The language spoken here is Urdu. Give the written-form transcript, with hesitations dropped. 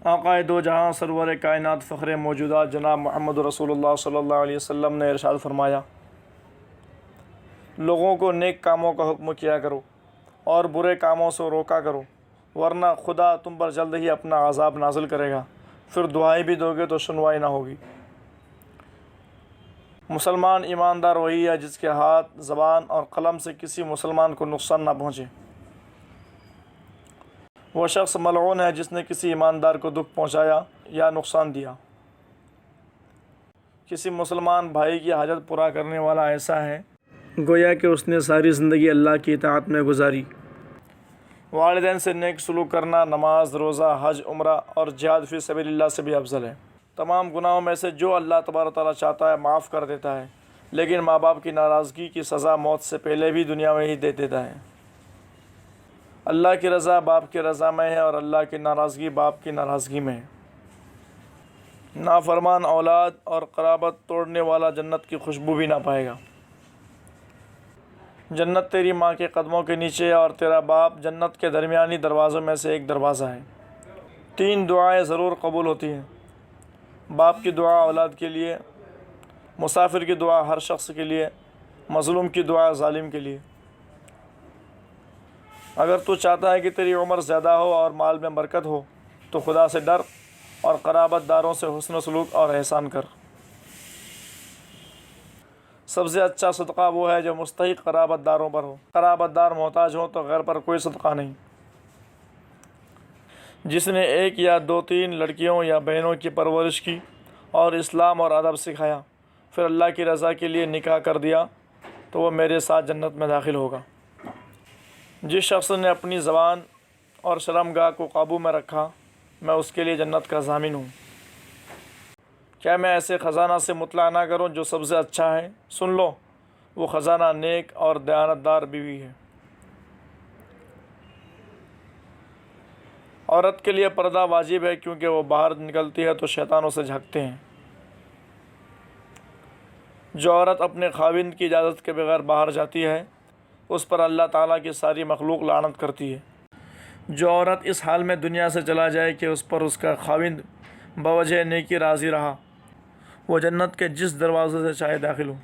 آقائے دو جہاں سرور کائنات فخر موجودات جناب محمد رسول اللہ صلی اللہ علیہ وسلم نے ارشاد فرمایا، لوگوں کو نیک کاموں کا حکم کیا کرو اور برے کاموں سے روکا کرو، ورنہ خدا تم پر جلد ہی اپنا عذاب نازل کرے گا، پھر دعائیں بھی دو گے تو سنوائی نہ ہوگی۔ مسلمان ایماندار وہی ہے جس کے ہاتھ، زبان اور قلم سے کسی مسلمان کو نقصان نہ پہنچے۔ وہ شخص ملعون ہے جس نے کسی ایماندار کو دکھ پہنچایا یا نقصان دیا۔ کسی مسلمان بھائی کی حاجت پورا کرنے والا ایسا ہے گویا کہ اس نے ساری زندگی اللہ کی اطاعت میں گزاری۔ والدین سے نیک سلوک کرنا نماز، روزہ، حج، عمرہ اور جہاد فی سبیل اللہ سے بھی افضل ہے۔ تمام گناہوں میں سے جو اللہ تبارک تعالیٰ چاہتا ہے معاف کر دیتا ہے، لیکن ماں باپ کی ناراضگی کی سزا موت سے پہلے بھی دنیا میں ہی دے دیتا ہے۔ اللہ کی رضا باپ کی رضا میں ہے اور اللہ کی ناراضگی باپ کی ناراضگی میں ہے۔ نافرمان اولاد اور قرابت توڑنے والا جنت کی خوشبو بھی نہ پائے گا۔ جنت تیری ماں کے قدموں کے نیچے ہے اور تیرا باپ جنت کے درمیانی دروازوں میں سے ایک دروازہ ہے۔ 3 دعائیں ضرور قبول ہوتی ہیں: باپ کی دعا اولاد کے لیے، مسافر کی دعا ہر شخص کے لیے، مظلوم کی دعا ظالم کے لیے۔ اگر تو چاہتا ہے کہ تیری عمر زیادہ ہو اور مال میں برکت ہو تو خدا سے ڈر اور قرابت داروں سے حسن سلوک اور احسان کر۔ سب سے اچھا صدقہ وہ ہے جو مستحق قرابت داروں پر ہو۔ قرابت دار محتاج ہوں تو غیر پر کوئی صدقہ نہیں۔ جس نے 1 یا 2 3 لڑکیوں یا بہنوں کی پرورش کی اور اسلام اور ادب سکھایا، پھر اللہ کی رضا کے لیے نکاح کر دیا تو وہ میرے ساتھ جنت میں داخل ہوگا۔ جس شخص نے اپنی زبان اور شرمگاہ کو قابو میں رکھا، میں اس کے لیے جنت کا ضامن ہوں۔ کیا میں ایسے خزانہ سے مطلع نہ کروں جو سب سے اچھا ہے؟ سن لو، وہ خزانہ نیک اور دیانتدار بیوی ہے۔ عورت کے لیے پردہ واجب ہے کیونکہ وہ باہر نکلتی ہے تو شیطانوں سے جھانکتے ہیں۔ جو عورت اپنے خاوند کی اجازت کے بغیر باہر جاتی ہے اس پر اللہ تعالیٰ کی ساری مخلوق لعنت کرتی ہے۔ جو عورت اس حال میں دنیا سے چلا جائے کہ اس پر اس کا خاوند بوجہ نیکی راضی رہا، وہ جنت کے جس دروازے سے چاہے داخل ہو۔